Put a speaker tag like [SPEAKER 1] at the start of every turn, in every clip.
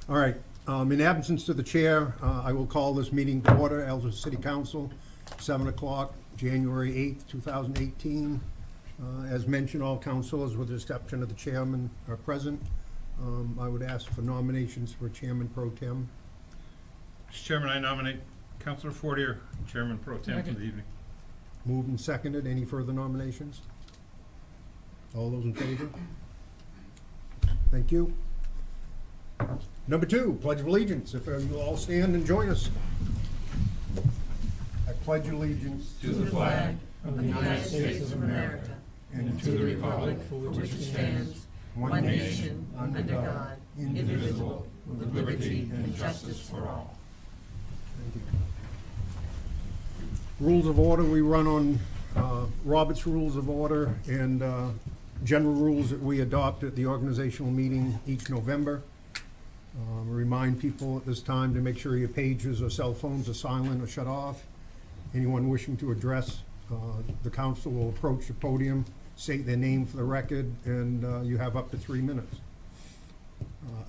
[SPEAKER 1] All right, in absence of the chair, I will call this meeting to order, Ellsworth City Council, 7 o'clock, January 8th, 2018. As mentioned, all councilors, with the exception of the chairman, are present. I would ask for nominations for Chairman Pro Tem.
[SPEAKER 2] Mr. Chairman, I nominate Councilor Fortier, Chairman Pro Tem for the evening.
[SPEAKER 1] Moved and seconded. Any further nominations? All those in favor? Thank you. Number 2, Pledge of Allegiance. If you all stand and join us. I pledge allegiance
[SPEAKER 3] to the flag of the United States of America and to the republic for which it stands, one nation, under God, indivisible, with liberty and justice for all.
[SPEAKER 1] Thank you. Rules of order, we run on Robert's Rules of Order and general rules that we adopt at the organizational meeting each November. Remind people at this time to make sure your pages or cell phones are silent or shut off. Anyone wishing to address the council will approach the podium, state their name for the record, and you have up to 3 minutes.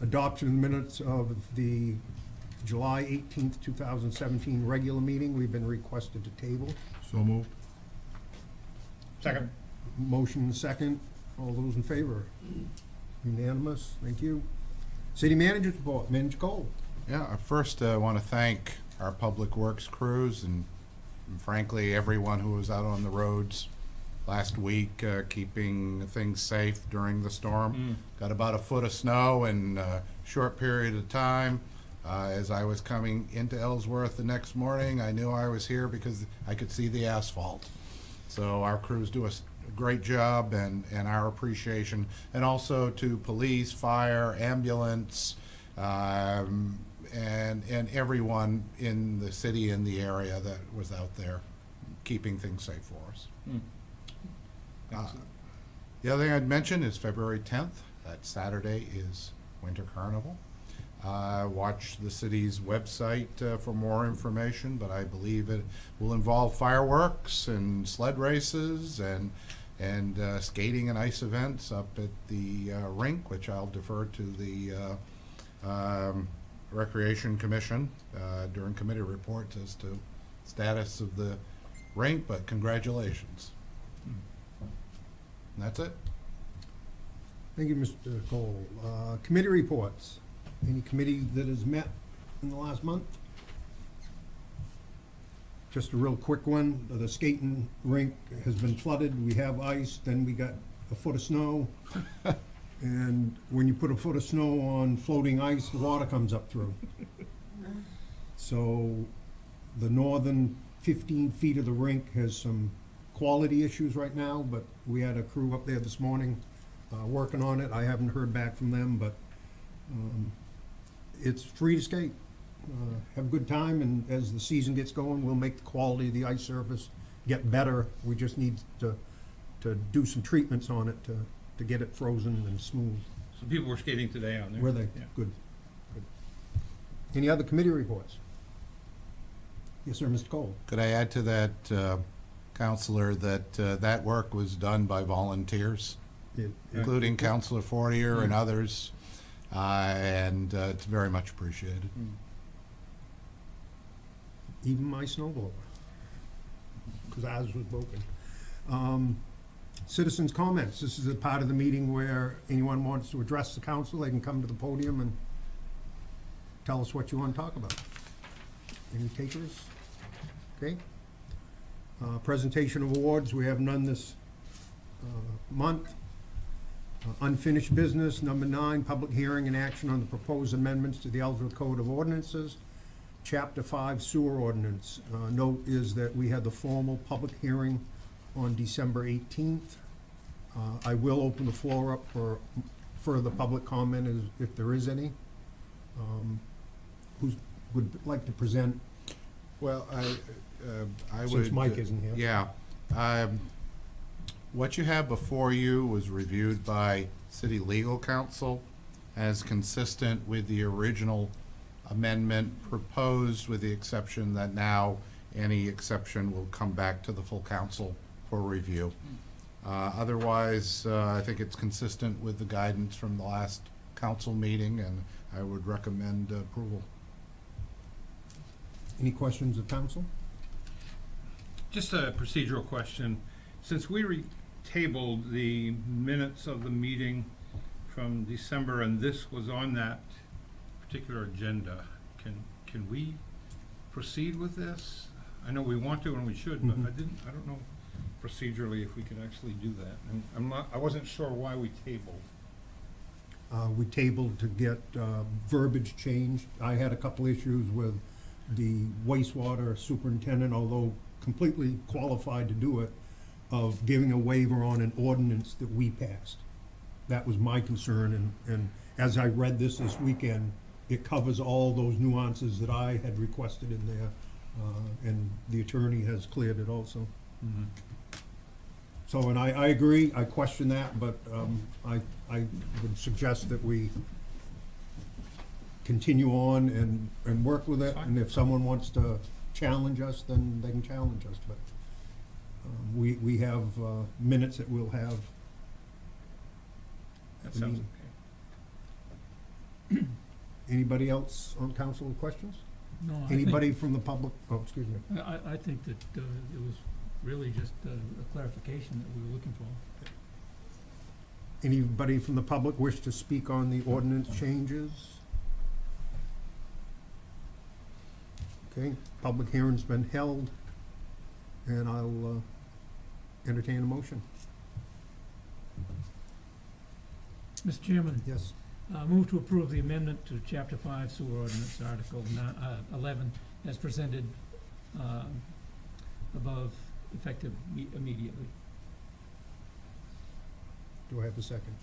[SPEAKER 1] Adoption minutes of the July 18th, 2017 regular meeting, we've been requested to table.
[SPEAKER 2] So moved.
[SPEAKER 1] Second. Motion second. All those in favor? Unanimous. Thank you. City Manager's Report. Manager Cole.
[SPEAKER 4] Yeah, first I want to thank our Public Works crews and frankly everyone who was out on the roads last week keeping things safe during the storm. Got about a foot of snow in a short period of time. As I was coming into Ellsworth the next morning, I knew I was here because I could see the asphalt. So our crews do a great job, and our appreciation, and also to police, fire, ambulance, and everyone in the city and the area that was out there keeping things safe for us. The other thing I'd mention is February 10th. That Saturday is Winter Carnival. Watch the city's website for more information, but I believe it will involve fireworks and sled races and skating and ice events up at the rink, which I'll defer to the Recreation Commission during committee reports as to status of the rink, but congratulations. And that's it.
[SPEAKER 1] Thank you, Mr. Cole. Committee reports. Any committee that has met in the last month? Just a real quick one. The skating rink has been flooded. We have ice, then we got a foot of snow. And when you put a foot of snow on floating ice, the water comes up through. So the northern 15 feet of the rink has some quality issues right now, but we had a crew up there this morning working on it. I haven't heard back from them, but it's free to skate. Have a good time, and as the season gets going, we'll make the quality of the ice surface get better. We just need to do some treatments on it to get it frozen and smooth.
[SPEAKER 2] So people were skating today on there?
[SPEAKER 1] Were they? Yeah. Good. Any other committee reports? Yes, sir, Mr. Cole.
[SPEAKER 4] Could I add to that, Counselor, that that work was done by volunteers, including Counselor Fortier and others, and it's very much appreciated.
[SPEAKER 1] Even my snowblower, because ours was broken. Citizens' comments. This is a part of the meeting where anyone wants to address the council, they can come to the podium and tell us what you want to talk about. Any takers? Okay. Presentation of awards. We have none this month. Unfinished business. Number 9, public hearing and action on the proposed amendments to the Ellsworth Code of Ordinances. Chapter 5 sewer ordinance. Note is that we had the formal public hearing on December 18th. I will open the floor up for further public comment if there is any. Who would like to present?
[SPEAKER 4] Well, I would.
[SPEAKER 1] Since Mike isn't here.
[SPEAKER 4] Yeah. What you have before you was reviewed by City Legal Counsel as consistent with the original amendment proposed, with the exception that now any exception will come back to the full council for review. Otherwise, I think it's consistent with the guidance from the last council meeting, and I would recommend approval.
[SPEAKER 1] Any questions of council?
[SPEAKER 2] Just a procedural question. Since we tabled the minutes of the meeting from December and this was on that particular agenda, can we proceed with this? I know we want to and we should, but
[SPEAKER 1] Mhm.
[SPEAKER 2] I don't know procedurally if we can actually do that. And I wasn't sure why we tabled.
[SPEAKER 1] We tabled to get verbiage changed. I had a couple issues with the wastewater superintendent, although completely qualified to do it, of giving a waiver on an ordinance that we passed. That was my concern, and as I read this weekend, it covers all those nuances that I had requested in there, and the attorney has cleared it also. So, and I agree, I question that, but I would suggest that we continue on and work with it,
[SPEAKER 2] Fine.
[SPEAKER 1] and if someone wants to challenge us, then they can challenge us, but we have minutes that we'll have.
[SPEAKER 2] That
[SPEAKER 1] I
[SPEAKER 2] sounds
[SPEAKER 1] mean-
[SPEAKER 2] okay.
[SPEAKER 1] Anybody else on council with questions?
[SPEAKER 5] No, I think-
[SPEAKER 1] Anybody from the public? Oh, excuse me.
[SPEAKER 5] I think that it was really just a clarification that we were looking for.
[SPEAKER 1] Anybody from the public wish to speak on the ordinance changes? Okay, public hearing's been held, and I'll entertain a motion.
[SPEAKER 5] Mr. Chairman,
[SPEAKER 1] Yes.
[SPEAKER 5] move to approve the amendment to Chapter 5 Sewer Ordinance, Article 11, as presented above, effective immediately.
[SPEAKER 1] Do I have a second?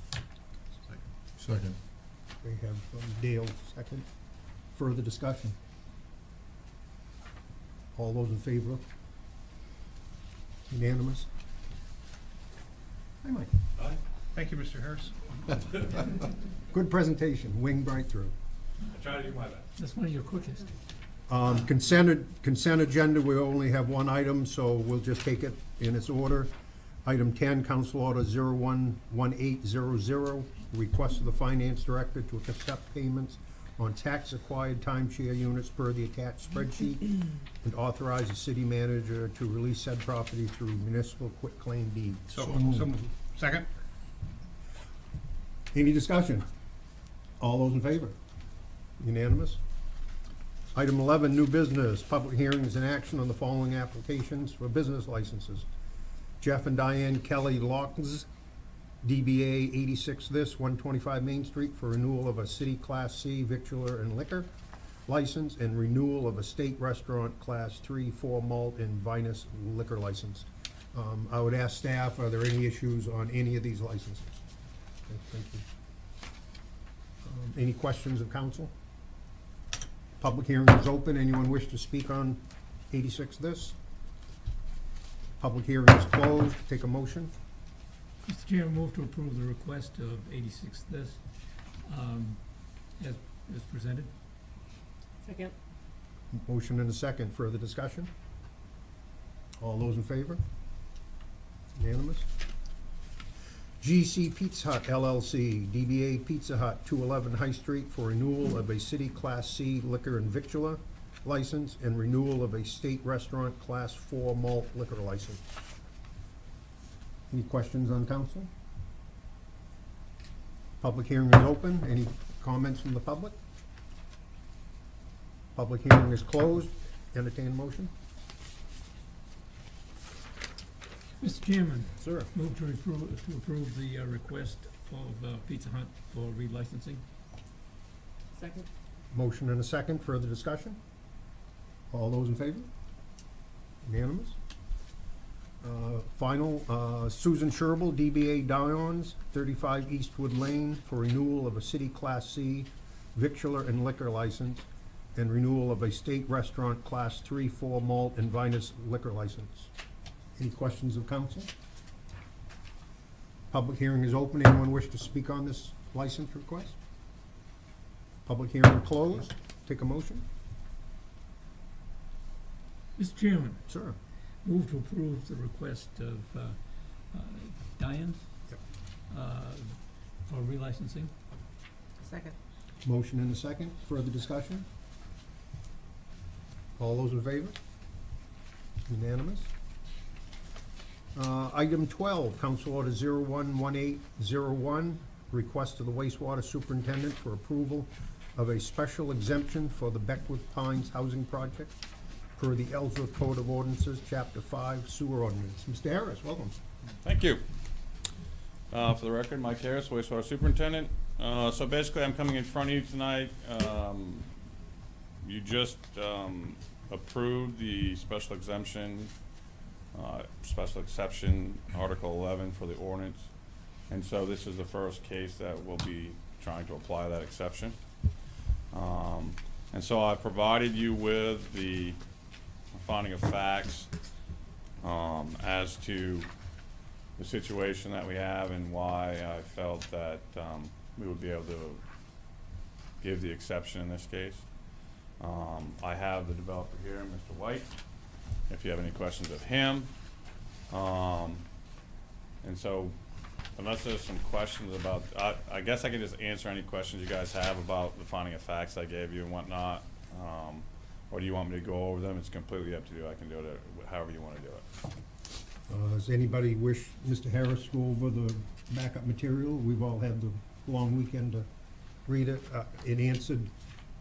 [SPEAKER 4] Second.
[SPEAKER 1] We have Dale, second. Further discussion? All those in favor? Unanimous? Hi, Mike.
[SPEAKER 2] Thank you, Mr. Harris.
[SPEAKER 1] Good presentation, winged right through.
[SPEAKER 6] I try to do my best.
[SPEAKER 5] That's one of your quickest.
[SPEAKER 1] Consent agenda, we only have one item, so we'll just take it in its order. Item 10, Council Order 011800, request of the Finance Director to accept payments on tax-acquired timeshare units per the attached spreadsheet and authorize the city manager to release said property through municipal quitclaim deed.
[SPEAKER 2] So
[SPEAKER 1] moved.
[SPEAKER 2] moved. Second?
[SPEAKER 1] Any discussion? All those in favor? Unanimous? Item 11, new business, public hearings and action on the following applications for business licenses. Jeff and Diane Kelly Lawkins, DBA 86 This, 125 Main Street, for renewal of a city Class C victular and liquor license and renewal of a state restaurant Class 3-4 malt and vinous liquor license. I would ask staff, are there any issues on any of these licenses? Okay, thank you. Any questions of council? Public hearing is open. Anyone wish to speak on 86 This? Public hearing is closed. Take a motion.
[SPEAKER 5] Mr. Chairman, move to approve the request of 86 This, as presented.
[SPEAKER 3] Second.
[SPEAKER 1] Motion and a second. Further discussion? All those in favor? Unanimous? GC Pizza Hut LLC, DBA Pizza Hut, 211 High Street, for renewal of a city Class C liquor and victular license and renewal of a state restaurant Class 4 malt liquor license. Any questions on council? Public hearing is open. Any comments from the public? Public hearing is closed. Entertain a motion?
[SPEAKER 5] Mr. Chairman,
[SPEAKER 1] Sir.
[SPEAKER 5] move to approve the request of Pizza Hut for relicensing.
[SPEAKER 3] Second.
[SPEAKER 1] Motion and a second. Further discussion? All those in favor? Unanimous? Final, Susan Sherbel, DBA Dion's, 35 Eastwood Lane, for renewal of a city Class C victular and liquor license and renewal of a state restaurant Class 3-4 malt and vinous liquor license. Any questions of council? Public hearing is open. Anyone wish to speak on this license request? Public hearing closed. Take a motion.
[SPEAKER 5] Mr. Chairman,
[SPEAKER 1] Sir.
[SPEAKER 5] move to approve the request of Diane
[SPEAKER 1] Yep.
[SPEAKER 5] for relicensing.
[SPEAKER 3] Second.
[SPEAKER 1] Motion and a second. Further discussion? All those in favor? Unanimous. Item 12, Council Order 011801, request to the wastewater superintendent for approval of a special exemption for the Beckwith Pines Housing Project per the Ellsworth Code of Ordinances, Chapter 5, Sewer Ordinance. Mr. Harris, welcome.
[SPEAKER 6] Thank you. For the record, Mike Harris, wastewater superintendent. So basically, I'm coming in front of you tonight. You just approved the special exemption, special exception, Article 11 for the ordinance. And so this is the first case that we'll be trying to apply that exception. And so I provided you with the finding of facts as to the situation that we have and why I felt that we would be able to give the exception in this case. I have the developer here, Mr. White, if you have any questions of him. And so unless there's some questions about, I guess I can just answer any questions you guys have about the finding of facts I gave you and whatnot. Or do you want me to go over them? It's completely up to you. I can do it however you want to do it.
[SPEAKER 1] Does anybody wish Mr. Harris to go over the backup material? We've all had the long weekend to read it. It answered,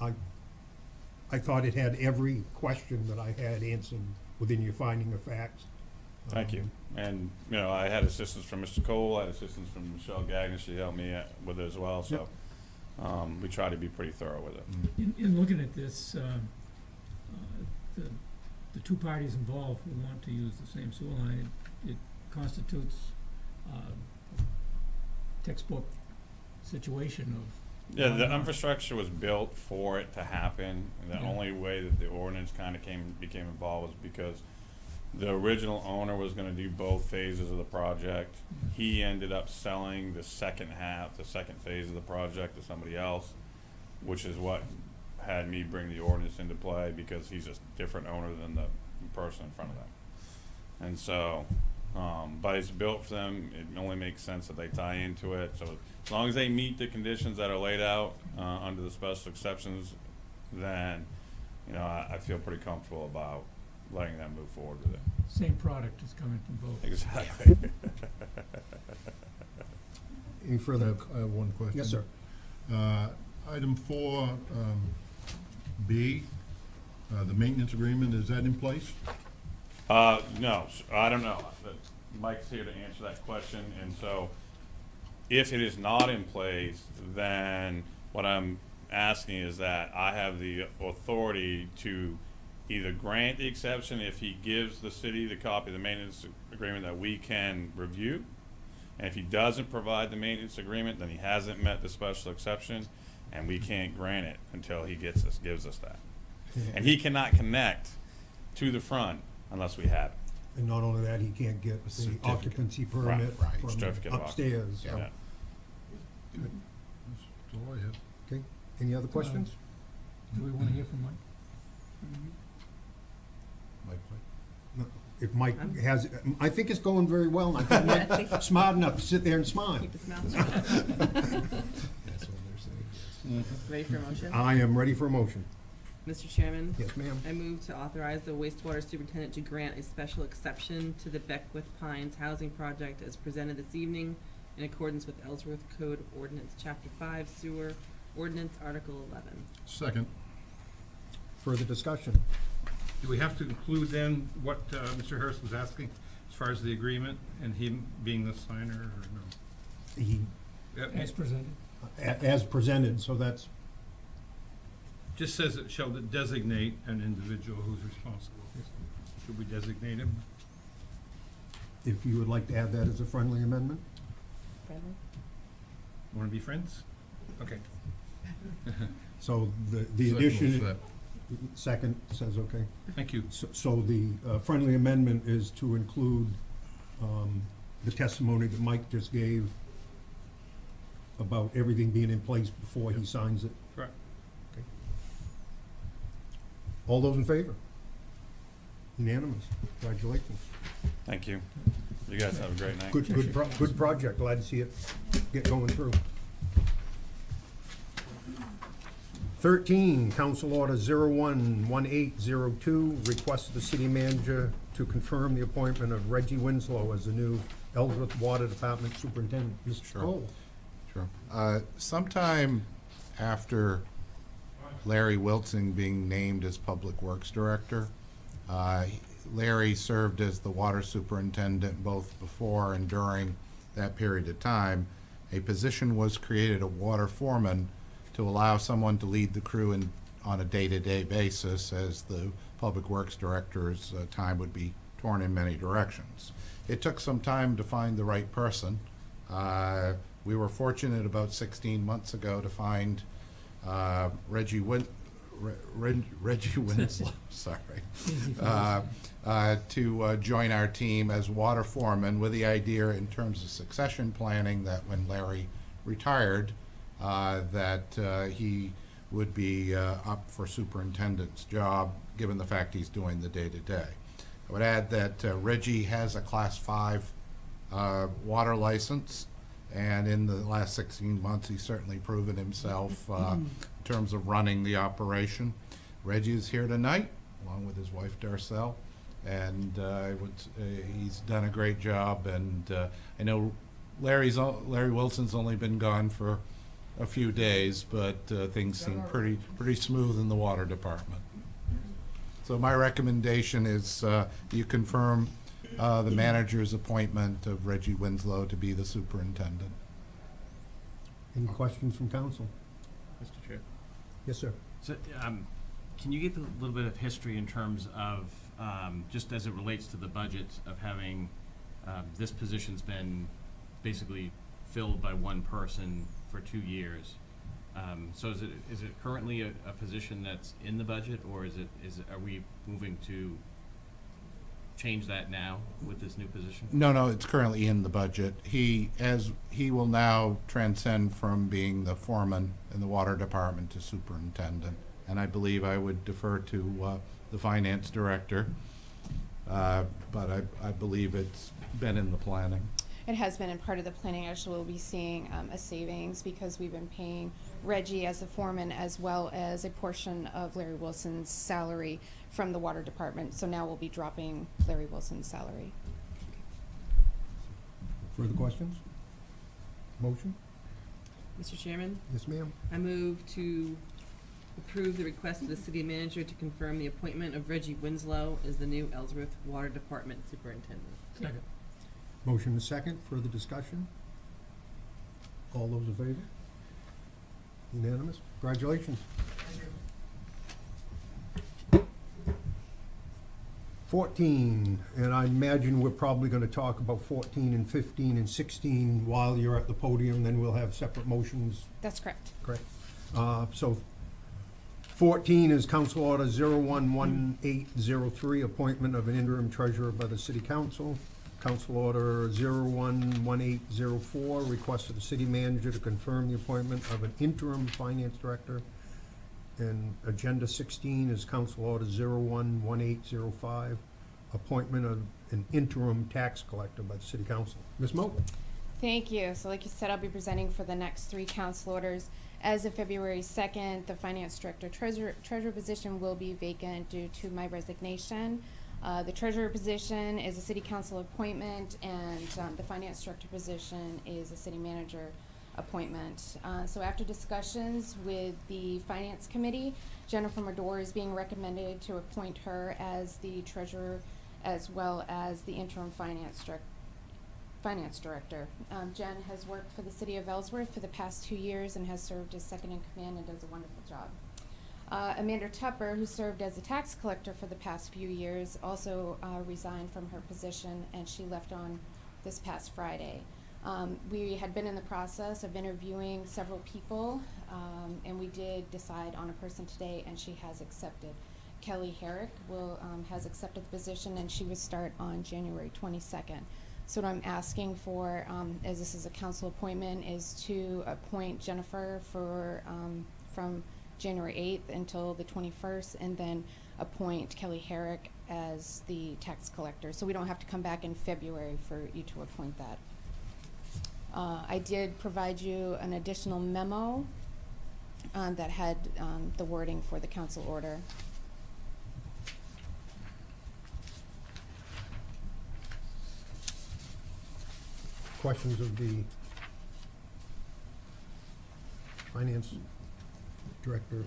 [SPEAKER 1] I thought it had every question that I had answered within your finding of facts.
[SPEAKER 6] Thank you. And, you know, I had assistance from Mr. Cole, I had assistance from Michelle Gagnon, she helped me with it as well, so we try to be pretty thorough with it.
[SPEAKER 5] In looking at this, the two parties involved who want to use the same sewer line, it constitutes textbook situation of.
[SPEAKER 6] Yeah, the infrastructure was built for it to happen, and the only way that the ordinance kind of became involved was because the original owner was gonna do both phases of the project. He ended up selling the second half, the second phase of the project to somebody else, which is what had me bring the ordinance into play, because he's a different owner than the person in front of them. And so, but it's built for them, it only makes sense that they tie into it, so as long as they meet the conditions that are laid out, under the special exceptions, then, you know, I feel pretty comfortable about letting them move forward with it.
[SPEAKER 5] Same product is coming from both.
[SPEAKER 6] Exactly.
[SPEAKER 1] Any further?
[SPEAKER 7] I have one question.
[SPEAKER 1] Yes, sir.
[SPEAKER 7] Item 4, B, the maintenance agreement, is that in place?
[SPEAKER 6] No, I don't know. Mike's here to answer that question, and so if it is not in place, then what I'm asking is that I have the authority to either grant the exception if he gives the city the copy of the maintenance agreement that we can review, and if he doesn't provide the maintenance agreement, then he hasn't met the special exception, and we can't grant it until he gives us that. And he cannot connect to the front unless we have it.
[SPEAKER 1] And not only that, he can't get the
[SPEAKER 7] Certificate.
[SPEAKER 1] occupancy permit
[SPEAKER 4] Right.
[SPEAKER 1] from
[SPEAKER 6] Certificate of
[SPEAKER 1] upstairs. so-
[SPEAKER 6] Yeah.
[SPEAKER 7] That's all I have.
[SPEAKER 1] Okay, any other questions?
[SPEAKER 5] Do we want to hear from Mike?
[SPEAKER 7] Mike,
[SPEAKER 1] No. If Mike has, I think it's going very well, and I think Mike's smart enough to sit there and smile.
[SPEAKER 3] Keep his mouth shut.
[SPEAKER 7] that's what they're saying, yes.
[SPEAKER 3] Ready for a motion?
[SPEAKER 1] I am ready for a motion.
[SPEAKER 3] Mr. Chairman,
[SPEAKER 1] Yes, ma'am.
[SPEAKER 3] I move to authorize the wastewater superintendent to grant a special exception to the Beckwith Pines housing project as presented this evening in accordance with Ellsworth Code of Ordinance, Chapter 5, Sewer Ordinance, Article 11.
[SPEAKER 7] Second,
[SPEAKER 1] Further discussion?
[SPEAKER 2] Do we have to include then what Mr. Harris was asking as far as the agreement and him being the signer or no?
[SPEAKER 1] He,
[SPEAKER 5] As presented.
[SPEAKER 1] as presented, so that's,
[SPEAKER 2] Just says it shall designate an individual who's responsible. Should we designate him?
[SPEAKER 1] if you would like to add that as a friendly amendment?
[SPEAKER 3] Friendly?
[SPEAKER 2] Want to be friends? Okay.
[SPEAKER 1] So the
[SPEAKER 7] second
[SPEAKER 1] addition,
[SPEAKER 7] was that.
[SPEAKER 1] second says okay.
[SPEAKER 2] Thank you.
[SPEAKER 1] So the friendly amendment is to include the testimony that Mike just gave about everything being in place before he signs it.
[SPEAKER 2] Correct.
[SPEAKER 1] All those in favor? Unanimous. Congratulations.
[SPEAKER 6] Thank you. You guys have a great night.
[SPEAKER 1] Good project. Glad to see it get going through. 13, Council Order 011802, request of the city manager to confirm the appointment of Reggie Winslow as the new Ellsworth Water Department Superintendent. Mr.
[SPEAKER 4] Sure.
[SPEAKER 1] Cole.
[SPEAKER 4] Sure. Sometime after Larry Wilson being named as Public Works Director, Larry served as the water superintendent both before and during that period of time. A position was created, a water foreman, to allow someone to lead the crew on a day-to-day basis, as the Public Works Director's time would be torn in many directions. It took some time to find the right person. We were fortunate about 16 months ago to find Reggie Winslow, sorry, to join our team as water foreman, with the idea in terms of succession planning that when Larry retired, that he would be up for superintendent's job, given the fact he's doing the day-to-day. I would add that Reggie has a Class 5 water license, and in the last 16 months, he's certainly proven himself in terms of running the operation. Reggie is here tonight, along with his wife Darcel, and he's done a great job. And I know Larry Wilson's only been gone for a few days, but things seem pretty smooth in the water department. So my recommendation is you confirm the manager's appointment of Reggie Winslow to be the superintendent.
[SPEAKER 1] Any questions from council?
[SPEAKER 8] Mr. Chair.
[SPEAKER 1] Yes, sir.
[SPEAKER 8] So, can you give a little bit of history in terms of, just as it relates to the budget of having, this position's been basically filled by one person for 2 years? So is it currently a position that's in the budget, or are we moving to change that now with this new position?
[SPEAKER 4] No, it's currently in the budget. He will now transcend from being the foreman in the water department to superintendent, and I believe I would defer to the finance director, but I believe it's been in the planning.
[SPEAKER 9] It has been in part of the planning. Actually, we'll be seeing a savings because we've been paying Reggie as the foreman as well as a portion of Larry Wilson's salary from the water department. So now we'll be dropping Larry Wilson's salary.
[SPEAKER 1] Further questions? Motion?
[SPEAKER 3] Mr. Chairman,
[SPEAKER 1] Yes, ma'am.
[SPEAKER 3] I move to approve the request of the city manager to confirm the appointment of Reggie Winslow as the new Ellsworth Water Department Superintendent.
[SPEAKER 5] Second.
[SPEAKER 1] Motion is second. Further discussion? All those in favor? Unanimous. Congratulations. 14, and I imagine we're probably going to talk about 14 and 15 and 16 while you're at the podium, then we'll have separate motions.
[SPEAKER 9] That's correct.
[SPEAKER 1] Correct. So 14 is Council Order 011803, appointment of an interim treasurer by the City Council. Council Order 011804, request of the city manager to confirm the appointment of an interim finance director. And Agenda 16 is Council Order 011805, appointment of an interim tax collector by the City Council. Ms. Moak?
[SPEAKER 9] Thank you. So like you said, I'll be presenting for the next 3 council orders. As of February 2nd, the finance director treasurer position will be vacant due to my resignation. The treasurer position is a city council appointment, and the finance director position is a city manager appointment. So after discussions with the finance committee, Jennifer Madore is being recommended to appoint her as the treasurer as well as the interim finance director. Jen has worked for the city of Ellsworth for the past 2 years and has served as second in command and does a wonderful job. Amanda Tupper, who served as a tax collector for the past few years, also resigned from her position, and she left on this past Friday. We had been in the process of interviewing several people, and we did decide on a person today, and she has accepted. Kelly Herrick has accepted the position, and she would start on January 22nd. So what I'm asking for, as this is a council appointment, is to appoint Jennifer for from January 8th until the 21st, and then appoint Kelly Herrick as the tax collector. So we don't have to come back in February for you to appoint that. I did provide you an additional memo that had the wording for the council order.
[SPEAKER 1] Questions of the finance director?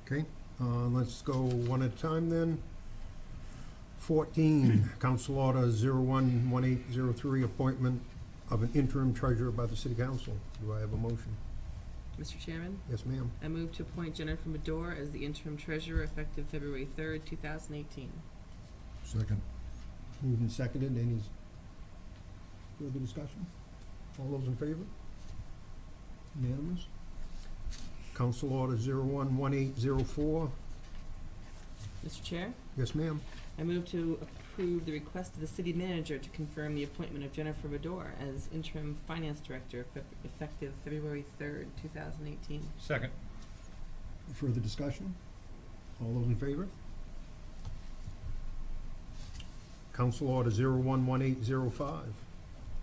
[SPEAKER 1] Okay, let's go one at a time then. 14, Council Order 011803, appointment of an interim treasurer by the City Council. Do I have a motion?
[SPEAKER 3] Mr. Chairman,
[SPEAKER 1] Yes, ma'am.
[SPEAKER 3] I move to appoint Jennifer Medore as the interim treasurer effective February 3rd, 2018.
[SPEAKER 7] Second.
[SPEAKER 1] Moved and seconded. Any further discussion? All those in favor? Unanimous? Council Order 011804.
[SPEAKER 3] Mr. Chair,
[SPEAKER 1] Yes, ma'am.
[SPEAKER 3] I move to approve the request of the city manager to confirm the appointment of Jennifer Medore as interim finance director effective February 3rd, 2018.
[SPEAKER 2] Second.
[SPEAKER 1] Further discussion? All those in favor? Council Order 011805.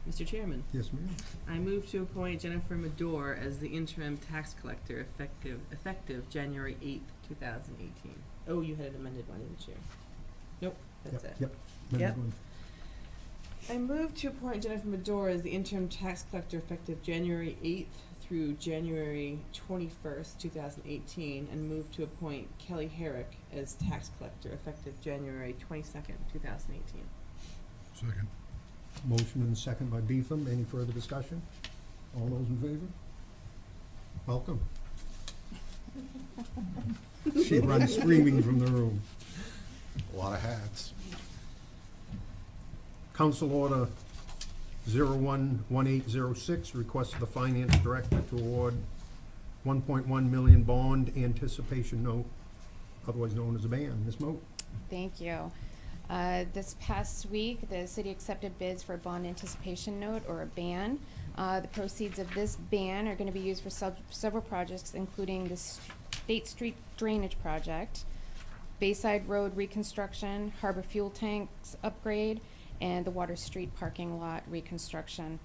[SPEAKER 3] Mr. Chairman,
[SPEAKER 1] Yes, ma'am.
[SPEAKER 3] I move to appoint Jennifer Medore as the interim tax collector effective January 8th, 2018. Oh, you had an amended one, didn't you? Nope, that's it.
[SPEAKER 1] Yep.
[SPEAKER 3] Yep. I move to appoint Jennifer Medore as the interim tax collector effective January 8th through January 21st, 2018, and move to appoint Kelly Herrick as tax collector effective January 22nd, 2018.
[SPEAKER 7] Second.
[SPEAKER 1] Motion and a second by Beetham. Any further discussion? All those in favor? Welcome. She runs screaming from the room.
[SPEAKER 4] A lot of hats.
[SPEAKER 1] Council Order 011806, request of the Finance Director to award 1.1 million bond anticipation note, otherwise known as a ban. Ms. Moat.
[SPEAKER 9] Thank you. This past week, the city accepted bids for a bond anticipation note, or a BAN. The proceeds of this BAN are going to be used for several projects, including the State Street Drainage Project, Bayside Road reconstruction, Harbor Fuel Tanks upgrade, and the Water Street parking lot reconstruction.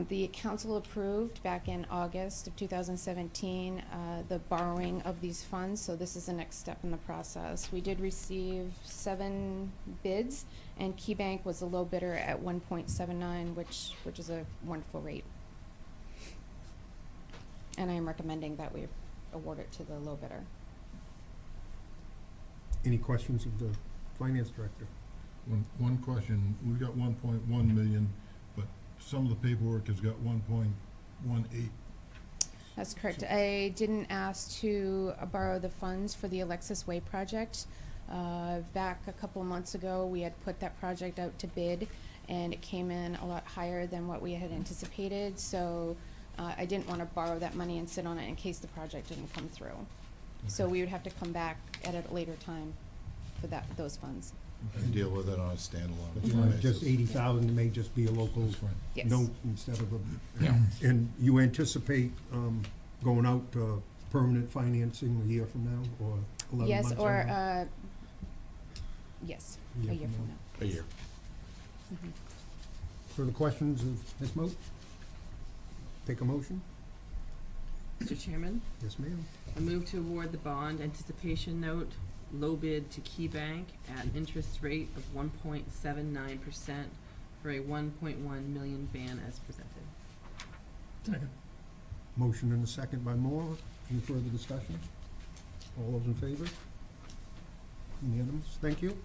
[SPEAKER 9] The council approved back in August of 2017 the borrowing of these funds, so this is the next step in the process. We did receive 7 bids, and KeyBank was the low bidder at 1.79, which is a wonderful rate. And I am recommending that we award it to the low bidder.
[SPEAKER 1] Any questions of the Finance Director?
[SPEAKER 7] One question. We got 1.1 million, but some of the paperwork has got 1.18.
[SPEAKER 9] That's correct. I didn't ask to borrow the funds for the Alexis Way project. Back a couple of months ago, we had put that project out to bid, and it came in a lot higher than what we had anticipated, so I didn't want to borrow that money and sit on it in case the project didn't come through. So we would have to come back at a later time for those funds.
[SPEAKER 4] And deal with it on a standalone
[SPEAKER 1] It's not
[SPEAKER 4] basis.
[SPEAKER 1] just 80,000, it may just be a local
[SPEAKER 7] That's fine.
[SPEAKER 9] Yes.
[SPEAKER 1] note instead of a.
[SPEAKER 4] Yeah.
[SPEAKER 1] And you anticipate going out permanent financing a year from now, or 11
[SPEAKER 9] Yes,
[SPEAKER 1] months from
[SPEAKER 9] or,
[SPEAKER 1] now?
[SPEAKER 9] yes, a year from now.
[SPEAKER 4] A year.
[SPEAKER 9] Mhm.
[SPEAKER 1] Further questions of Ms. Moat? Take a motion?
[SPEAKER 3] Mr. Chairman,
[SPEAKER 1] Yes, ma'am.
[SPEAKER 3] I move to award the bond anticipation note low bid to KeyBank at an interest rate of 1.79% for a 1.1 million ban as presented.
[SPEAKER 5] Second.
[SPEAKER 1] Motion and a second by Moore. Any further discussion? All those in favor? Unanimous. Thank you.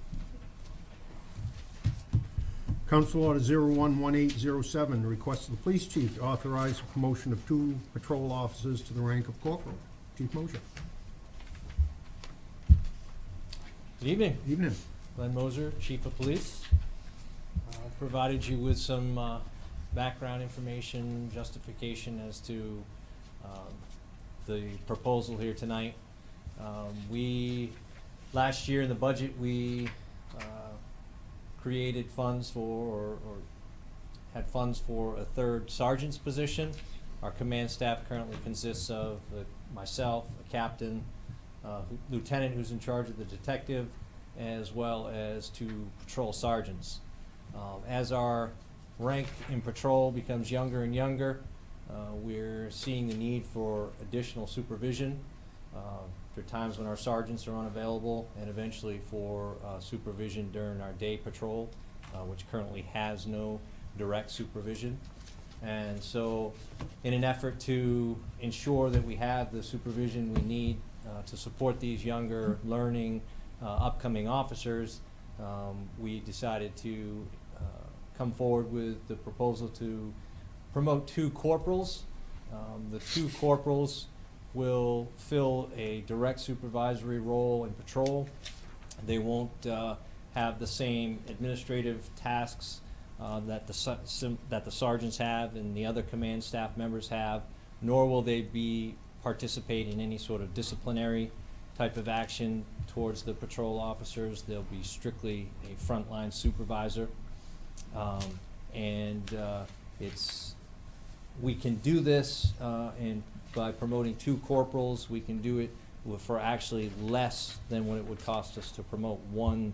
[SPEAKER 1] Council Order 011807, request of the police chief to authorize the promotion of 2 patrol officers to the rank of corporal. Chief Mosher.
[SPEAKER 10] Good evening,
[SPEAKER 1] Evening.
[SPEAKER 10] Glenn Moser, Chief of Police. Provided you with some background information, justification as to the proposal here tonight. Last year in the budget, we created funds for, or had funds for a 3rd sergeant's position. Our command staff currently consists of myself, a captain, lieutenant who's in charge of the detective, as well as to patrol sergeants. As our rank in patrol becomes younger and younger, we're seeing the need for additional supervision. There are times when our sergeants are unavailable, and eventually for supervision during our day patrol, which currently has no direct supervision. And so in an effort to ensure that we have the supervision we need to support these younger learning upcoming officers, we decided to come forward with the proposal to promote 2 corporals. The 2 corporals will fill a direct supervisory role in patrol. They won't have the same administrative tasks that the sergeants have and the other command staff members have, nor will they be participating in any sort of disciplinary type of action towards the patrol officers. They'll be strictly a frontline supervisor. We can do this and by promoting 2 corporals, we can do it for actually less than what it would cost us to promote 1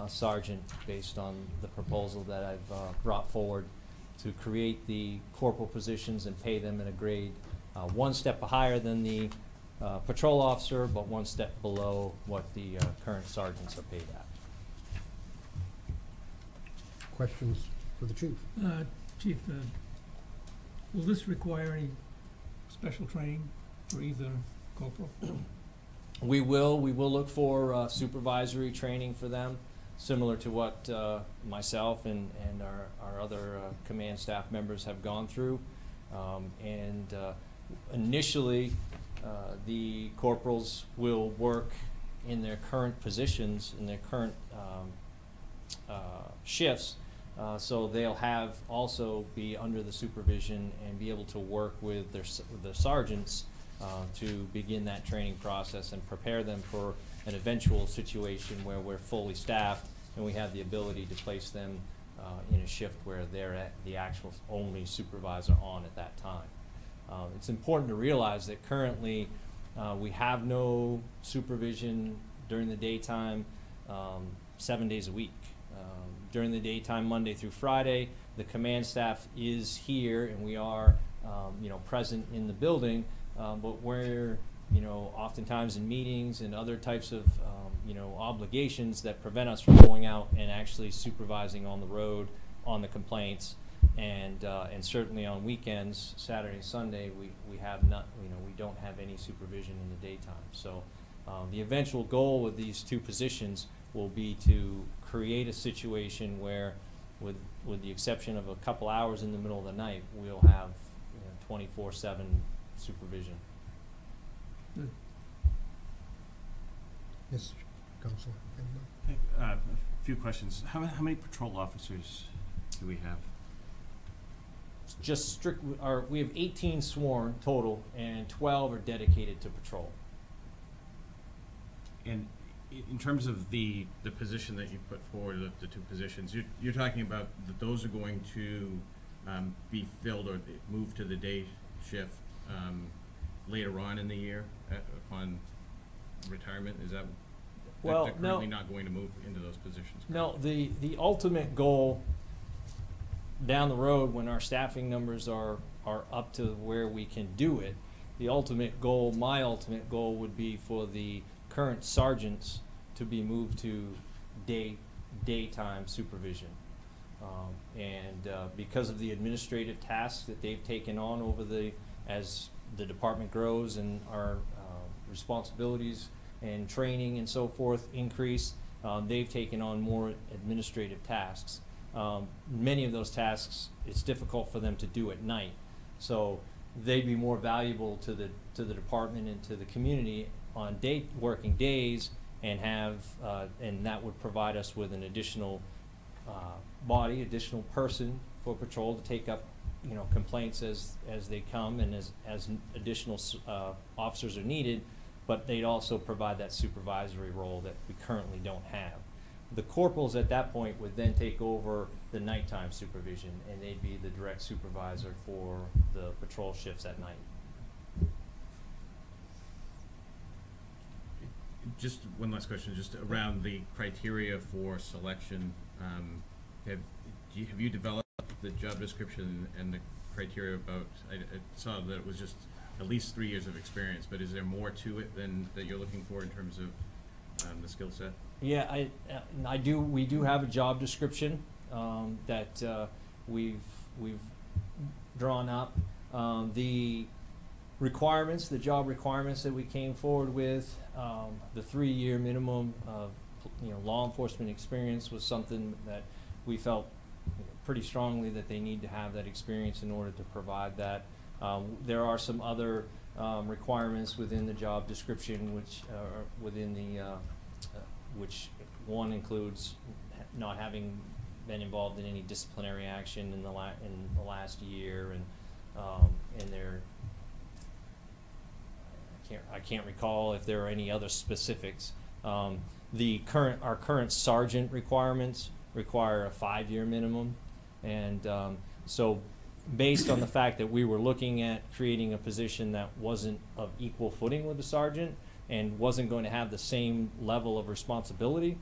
[SPEAKER 10] sergeant, based on the proposal that I've brought forward to create the corporal positions and pay them in a grade 1 step higher than the patrol officer, but 1 step below what the current sergeants are paid at.
[SPEAKER 1] Questions for the chief?
[SPEAKER 5] Chief, will this require any special training for either corporal?
[SPEAKER 10] We will look for supervisory training for them, similar to what myself and our other command staff members have gone through. Initially, the corporals will work in their current positions, in their current shifts, so they'll have also be under the supervision and be able to work with the sergeants to begin that training process and prepare them for an eventual situation where we're fully staffed and we have the ability to place them in a shift where they're at the actual only supervisor on at that time. It's important to realize that currently we have no supervision during the daytime 7 days a week. During the daytime, Monday through Friday, the command staff is here and we are present in the building, but we're oftentimes in meetings and other types of obligations that prevent us from going out and actually supervising on the road on the complaints, and certainly on weekends, Saturday, Sunday, we have not, we don't have any supervision in the daytime. So the eventual goal with these 2 positions will be to create a situation where, with the exception of a couple hours in the middle of the night, we'll have 24/7 supervision.
[SPEAKER 5] Good.
[SPEAKER 1] Yes, Councilor.
[SPEAKER 8] A few questions. How many patrol officers do we have?
[SPEAKER 10] Just strict, we have 18 sworn total, and 12 are dedicated to patrol.
[SPEAKER 8] And in terms of the position that you put forward, the 2 positions, you're talking about that those are going to be filled or moved to the day shift later on in the year upon retirement? Is that
[SPEAKER 10] Well,
[SPEAKER 8] they're currently not going to move into those positions?
[SPEAKER 10] No, the ultimate goal down the road, when our staffing numbers are up to where we can do it, the ultimate goal, my ultimate goal, would be for the current sergeants to be moved to daytime supervision. Because of the administrative tasks that they've taken on as the department grows and our responsibilities and training and so forth increase, they've taken on more administrative tasks. Many of those tasks, it's difficult for them to do at night, so they'd be more valuable to the department and to the community on working days, and that would provide us with an additional additional person for patrol to take up complaints as they come and as additional officers are needed, but they'd also provide that supervisory role that we currently don't have. The corporals at that point would then take over the nighttime supervision, and they'd be the direct supervisor for the patrol shifts at night.
[SPEAKER 8] Just one last question, just around the criteria for selection. Have you developed the job description and the criteria about, I saw that it was just at least 3 years of experience, but is there more to it than that you're looking for in terms of the skill set?
[SPEAKER 10] Yeah, we do have a job description that we've drawn up. The requirements, the job requirements that we came forward with, the 3-year minimum of law enforcement experience was something that we felt pretty strongly that they need to have that experience in order to provide that. There are some other requirements within the job description, which within the which one includes not having been involved in any disciplinary action in the last year, and there. I can't recall if there are any other specifics. Our current sergeant requirements require a 5-year minimum, and so based on the fact that we were looking at creating a position that wasn't of equal footing with the sergeant and wasn't going to have the same level of responsibility,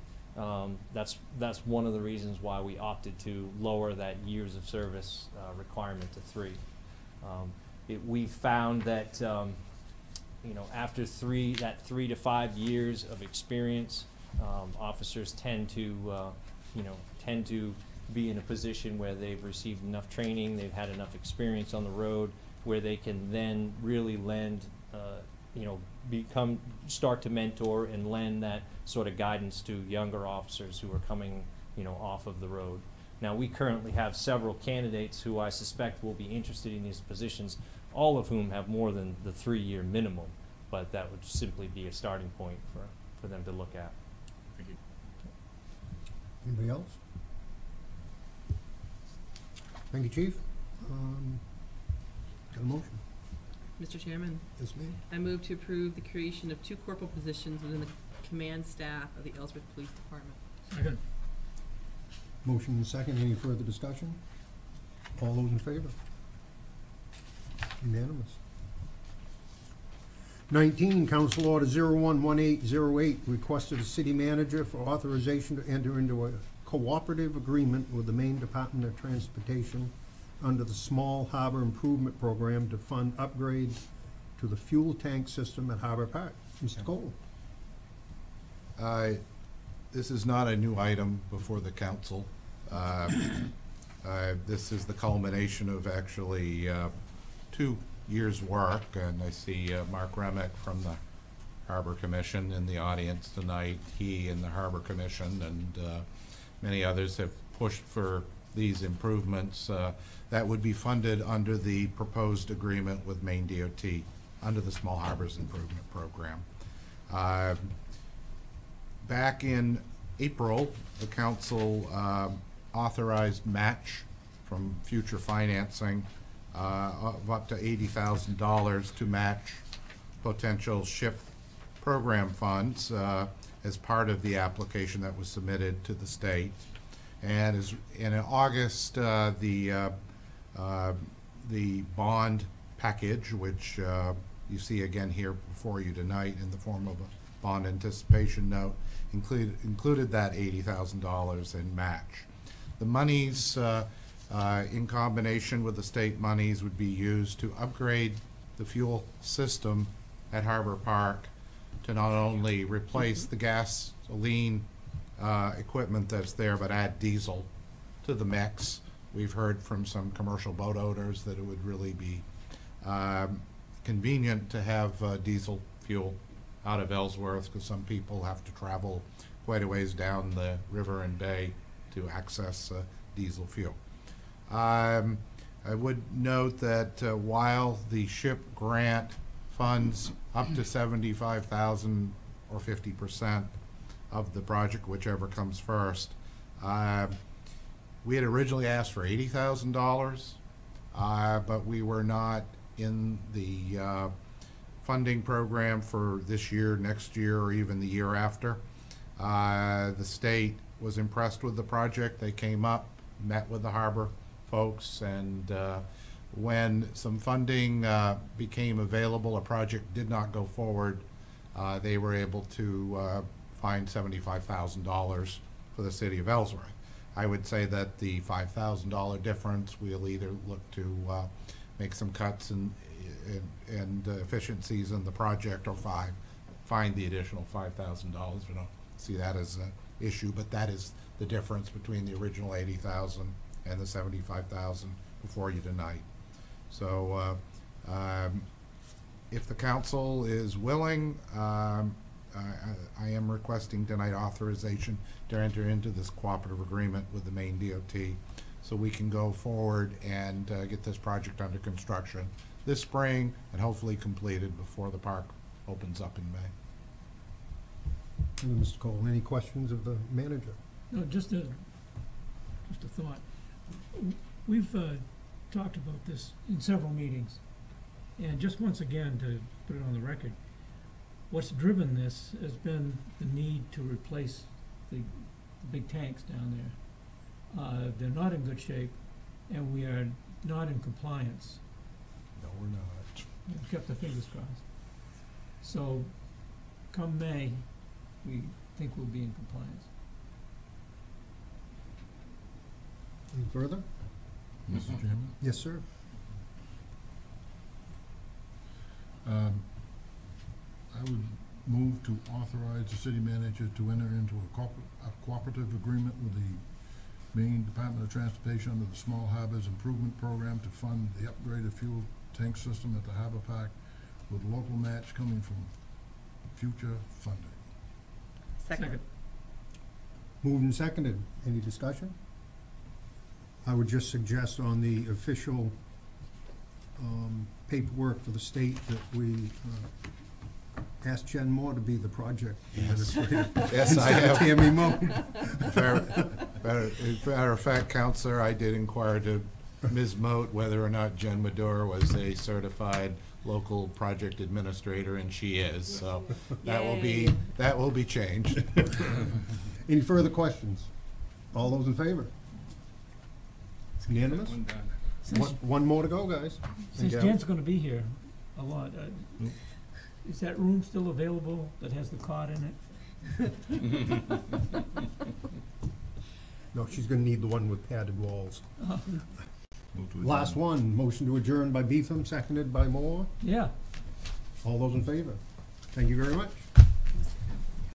[SPEAKER 10] that's one of the reasons why we opted to lower that years of service requirement to 3. We found that after 3 to 5 years of experience, officers tend to be in a position where they've received enough training, they've had enough experience on the road, where they can then really lend, start to mentor and lend that sort of guidance to younger officers who are coming, off of the road. Now, we currently have several candidates who I suspect will be interested in these positions, all of whom have more than the 3-year minimum, but that would simply be a starting point for them to look at.
[SPEAKER 8] Thank you.
[SPEAKER 1] Anybody else? Thank you, Chief. Got a motion?
[SPEAKER 3] Mr. Chairman,
[SPEAKER 1] Yes, ma'am.
[SPEAKER 3] I move to approve the creation of 2 corporal positions within the command staff of the Ellsworth Police Department.
[SPEAKER 5] Second.
[SPEAKER 1] Motion and second. Any further discussion? All those in favor? Unanimous. 19, Council Order 011808, requested a city manager for authorization to enter into a cooperative agreement with the Maine Department of Transportation under the Small Harbor Improvement Program to fund upgrades to the fuel tank system at Harbor Park. Mr. Cole.
[SPEAKER 4] This is not a new item before the council. This is the culmination of actually 2 years' work, and I see Mark Remick from the Harbor Commission in the audience tonight. He and the Harbor Commission and many others have pushed for these improvements that would be funded under the proposed agreement with Maine DOT under the Small Harbors Improvement Program. Back in April, the council authorized match from future financing of up to $80,000 to match potential SHIP program funds as part of the application that was submitted to the state. And in August, the bond package, which you see again here before you tonight in the form of a bond anticipation note, included that $80,000 in match. The monies, in combination with the state monies, would be used to upgrade the fuel system at Harbor Park to not only replace the gasoline equipment that's there, but add diesel to the mix. We've heard from some commercial boat owners that it would really be convenient to have diesel fuel out of Ellsworth, because some people have to travel quite a ways down the river and bay to access diesel fuel. I would note that while the SHIP grant funds up to $75,000 or 50% of the project, whichever comes first, we had originally asked for $80,000, but we were not in the funding program for this year, next year, or even the year after. The state was impressed with the project. They came up, met with the harbor folks, and when some funding became available, a project did not go forward they were able to find $75,000 for the city of Ellsworth. I would say that the $5,000 difference, we'll either look to make some cuts and efficiencies in the project, or find the additional $5,000. We don't see that as an issue, but that is the difference between the original 80,000 and the 75,000 before you tonight. So if the council is willing, I am requesting tonight authorization to enter into this cooperative agreement with the Maine DOT, so we can go forward and get this project under construction this spring and hopefully completed before the park opens up in May.
[SPEAKER 1] Mr. Cole, any questions of the manager?
[SPEAKER 5] No, just a thought. We've talked about this in several meetings, and just once again, to put it on the record, what's driven this has been the need to replace the big tanks down there. They're not in good shape, and we are not in compliance.
[SPEAKER 4] No, we're not.
[SPEAKER 5] We've kept our fingers crossed. So, come May, we think we'll be in compliance.
[SPEAKER 1] Any further?
[SPEAKER 7] Mr. Chairman?
[SPEAKER 1] Yes, sir.
[SPEAKER 7] I would move to authorize the city manager to enter into a cooperative agreement with the Maine Department of Transportation under the Small Harbors Improvement Program to fund the upgraded fuel tank system at the Harbor Park, with local match coming from future funding.
[SPEAKER 3] Second.
[SPEAKER 1] Moved and seconded. Any discussion? I would just suggest on the official paperwork for the state that we ask Jen Moore to be the project administrator.
[SPEAKER 4] Yes, I
[SPEAKER 1] instead of
[SPEAKER 4] have.
[SPEAKER 1] Tammy Moon.
[SPEAKER 4] Matter of fact, Counselor, I did inquire to Ms. Moat whether or not Jen Medora was a certified local project administrator, and she is, so that will be changed.
[SPEAKER 1] Any further questions? All those in favor? Unanimous? One more to go, guys.
[SPEAKER 5] Since
[SPEAKER 1] Yeah.
[SPEAKER 5] Jen's gonna be here a lot, is that room still available that has the cot in it?
[SPEAKER 1] No, she's gonna need the one with padded walls.
[SPEAKER 7] Move to
[SPEAKER 1] Last
[SPEAKER 7] adjourn.
[SPEAKER 1] one, motion to adjourn by Beetham, seconded by Moore.
[SPEAKER 5] Yeah.
[SPEAKER 1] All those in favor? Thank you very much.